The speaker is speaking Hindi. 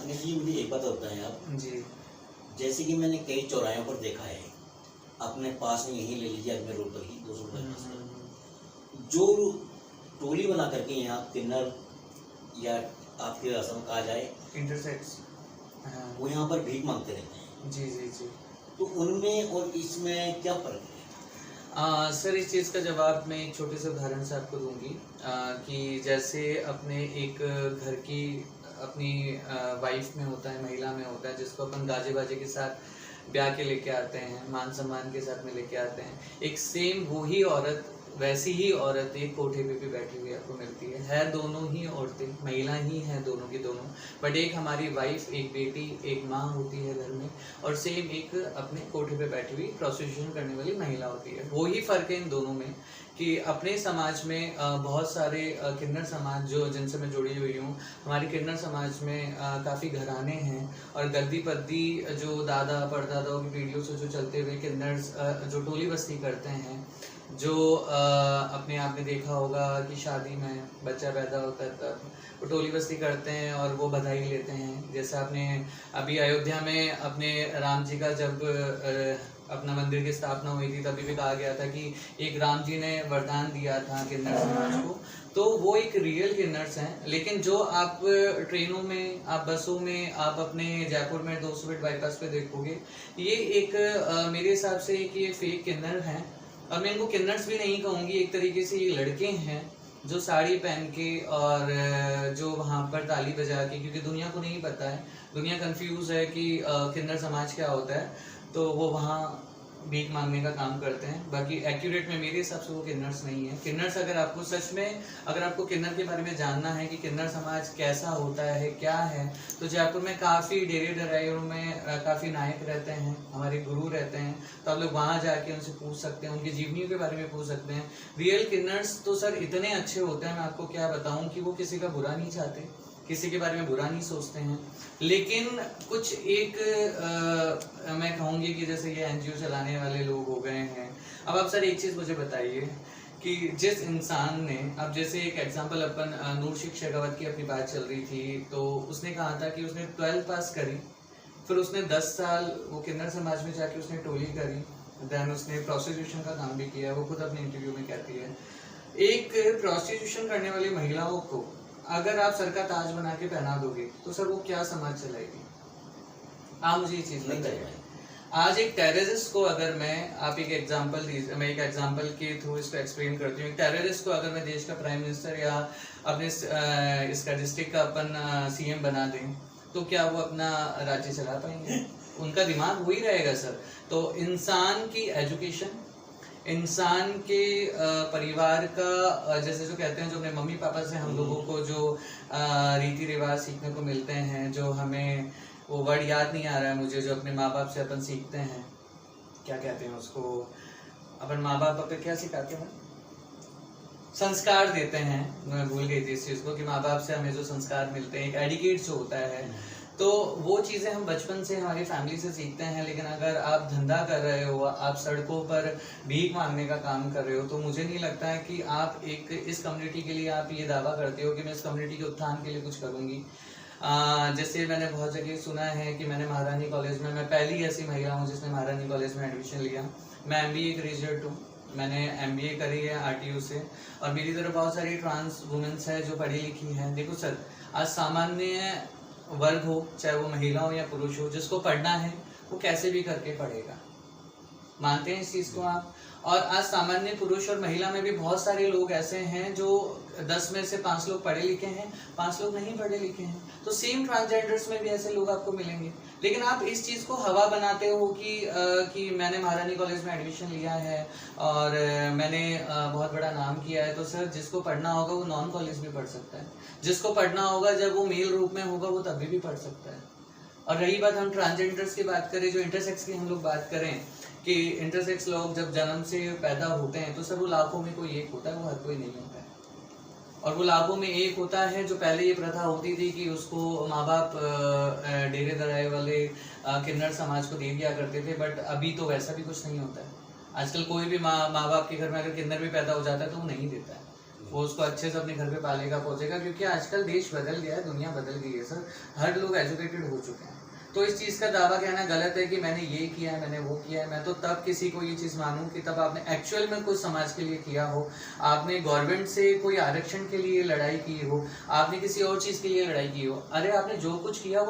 राकेश जी, मुझे एक बात बताएं आप जी। जैसे कि मैंने कई चौराहों पर देखा है, अपने पास में यहीं ले लीजिए अजमेर रोड पर ही 200 बाईपास पर जो टोली बना करके यहाँ किन्नर या आपके असम कहा जाए इंटरसेक्स। हाँ। वो यहाँ पर भीख मांगते रहते हैं। जी जी जी। तो उनमें और इसमें क्या फर्क है? सर इस चीज़ का जवाब मैं एक छोटे से उदाहरण से आपको दूंगी कि जैसे अपने एक घर की अपनी वाइफ में होता है, महिला में होता है, जिसको अपन गाजे बाजे के साथ ब्याह के लेके आते हैं, मान सम्मान के साथ में लेके आते हैं। एक सेम वही औरत, वैसी ही औरत एक कोठे पे भी बैठी हुई आपको मिलती है दोनों ही औरतें, महिला ही हैं दोनों की दोनों, बट एक हमारी वाइफ, एक बेटी, एक माँ होती है घर में, और सेम एक अपने कोठे पे बैठी हुई प्रोस्टिट्यूशन करने वाली महिला होती है। वही फ़र्क है इन दोनों में कि अपने समाज में बहुत सारे किन्नर समाज जो जिनसे मैं जुड़ी हुई हूँ, हमारे किन्नर समाज में काफ़ी घराने हैं और गद्दी पद्दी जो दादा परदादाओं की पीढ़ियों से जो चलते हुए किन्नर्स जो टोली बस्ती करते हैं, जो अपने आप में देखा होगा कि शादी में बच्चा पैदा होता है तब वो टोली बस्ती करते हैं और वो बधाई लेते हैं। जैसे आपने अभी अयोध्या में अपने राम जी का जब अपना मंदिर की स्थापना हुई थी, तभी भी कहा गया था कि एक राम जी ने वरदान दिया था किन्नर समाज को, तो वो एक रियल किन्नर्स हैं। लेकिन जो आप ट्रेनों में, आप बसों में, आप अपने जयपुर में 200 फीट बाईपास पे देखोगे, ये एक मेरे हिसाब से कि ये फेक किन्नर हैं। और मैं इनको किन्नर्स भी नहीं कहूँगी, एक तरीके से ये लड़के हैं जो साड़ी पहन के और जो वहाँ पर ताली बजा के, क्योंकि दुनिया को नहीं पता है, दुनिया कंफ्यूज है कि किन्नर समाज क्या होता है, तो वो वहाँ भीख मांगने का काम करते हैं। बाकी एक्यूरेट में मेरे हिसाब से वो किन्नर्स नहीं है। किन्नर्स अगर आपको सच में, अगर आपको किन्नर के बारे में जानना है कि किन्नर समाज कैसा होता है, क्या है, तो जयपुर में काफ़ी डेरे डराइयों में काफ़ी नायक रहते हैं, हमारे गुरु रहते हैं, तो आप लोग वहाँ जाके उनसे पूछ सकते हैं, उनकी जीवनियों के बारे में पूछ सकते हैं। रियल किन्नर्स तो सर इतने अच्छे होते हैं, मैं आपको क्या बताऊँ, कि वो किसी का बुरा नहीं चाहते, किसी के बारे में बुरा नहीं सोचते हैं। लेकिन कुछ एक मैं कहूँगी कि जैसे ये एनजीओ चलाने वाले लोग हो गए हैं। अब आप सर एक चीज़ मुझे बताइए कि जिस इंसान ने, अब जैसे एक एग्जांपल अपन नूरशिक शेखावत की अपनी बात चल रही थी, तो उसने कहा था कि उसने 12th पास करी, फिर उसने 10 साल वो किन्नर समाज में जाके उसने टोली करी, देन उसने प्रोस्टिट्यूशन का काम भी किया। वो खुद अपने इंटरव्यू में कहती है, एक प्रोस्टिट्यूशन करने वाली महिलाओं को अगर आप सर का ताज बना के पहना दोगे तो सर वो क्या समाज चलाएगी? आप मुझे ये चीज़ बताइए। आज एक टेररिस्ट को अगर मैं, आप एक एग्जांपल दीजिए, मैं एक एग्जांपल के थ्रू इसको एक्सप्लेन करती हूँ। एक टेररिस्ट को अगर मैं देश का प्राइम मिनिस्टर या अपने इसका डिस्ट्रिक्ट का अपन सीएम बना दें, तो क्या वो अपना राज्य चला पाएंगे? उनका दिमाग वही रहेगा सर। तो इंसान की एजुकेशन, इंसान के परिवार का, जैसे जो कहते हैं, जो अपने मम्मी पापा से हम लोगों को जो रीति रिवाज सीखने को मिलते हैं, जो हमें, वो वर्ड याद नहीं आ रहा है मुझे, जो अपने माँ बाप से अपन सीखते हैं, क्या कहते हैं उसको, अपन माँ बाप पे क्या सिखाते हैं, संस्कार देते हैं, मैं भूल गई थी इस चीज़ को, कि माँ बाप से हमें जो संस्कार मिलते हैं, एक एडिकेट जो होता है, तो वो चीज़ें हम बचपन से हमारी फैमिली से सीखते हैं। लेकिन अगर आप धंधा कर रहे हो, आप सड़कों पर भीख मांगने का काम कर रहे हो, तो मुझे नहीं लगता है कि आप एक इस कम्युनिटी के लिए आप ये दावा करते हो कि मैं इस कम्युनिटी के उत्थान के लिए कुछ करूँगी। जैसे मैंने बहुत जगह सुना है कि मैंने महारानी कॉलेज में, मैं पहली ऐसी महिला हूँ जिसने महारानी कॉलेज में एडमिशन लिया। मैं MBA ग्रेजुएट हूँ, मैंने MBA करी है RTU से, और मेरी तरफ बहुत सारी ट्रांस वुमेंस है जो पढ़ी लिखी हैं। देखो सर, आज सामान्य वर्ग हो, चाहे वो महिला हो या पुरुष हो, जिसको पढ़ना है वो कैसे भी करके पढ़ेगा। मानते हैं इस चीज़ को आप? और आज सामान्य पुरुष और महिला में भी बहुत सारे लोग ऐसे हैं जो 10 में से 5 लोग पढ़े लिखे हैं, 5 लोग नहीं पढ़े लिखे हैं। तो सेम ट्रांसजेंडर्स में भी ऐसे लोग आपको मिलेंगे। लेकिन आप इस चीज़ को हवा बनाते हो कि मैंने महारानी कॉलेज में एडमिशन लिया है और मैंने बहुत बड़ा नाम किया है। तो सर, जिसको पढ़ना होगा वो नॉन कॉलेज भी पढ़ सकता है, जिसको पढ़ना होगा जब वो मेल रूप में होगा वो तभी भी पढ़ सकता है। और रही बात हम ट्रांसजेंडर्स की बात करें, जो इंटरसेक्स की हम लोग बात करें, कि इंटरसेक्स लोग जब जन्म से पैदा होते हैं तो सर वो लाखों में कोई एक होता है, वो हर कोई नहीं होता है। और वो लाखों में एक होता है। जो पहले ये प्रथा होती थी कि उसको माँ बाप डेरे दराए वाले किन्नर समाज को दे दिया करते थे, बट अभी तो वैसा भी कुछ नहीं होता है। आजकल कोई भी माँ बाप के घर में अगर किन्नर भी पैदा हो जाता है तो वो नहीं देता है। वो उसको अच्छे से अपने घर पे पालेगा पोसेगा, क्योंकि आजकल देश बदल गया है, दुनिया बदल गई है सर, हर लोग एजुकेटेड हो चुके हैं। तो इस चीज़ का दावा कहना गलत है कि मैंने ये किया है, मैंने वो किया है। मैं तो तब किसी को ये चीज़ मानूं कि तब आपने एक्चुअल में कुछ समाज के लिए किया हो, आपने गवर्नमेंट से कोई आरक्षण के लिए लड़ाई की हो, आपने किसी और चीज़ के लिए लड़ाई की हो। अरे आपने जो कुछ किया वो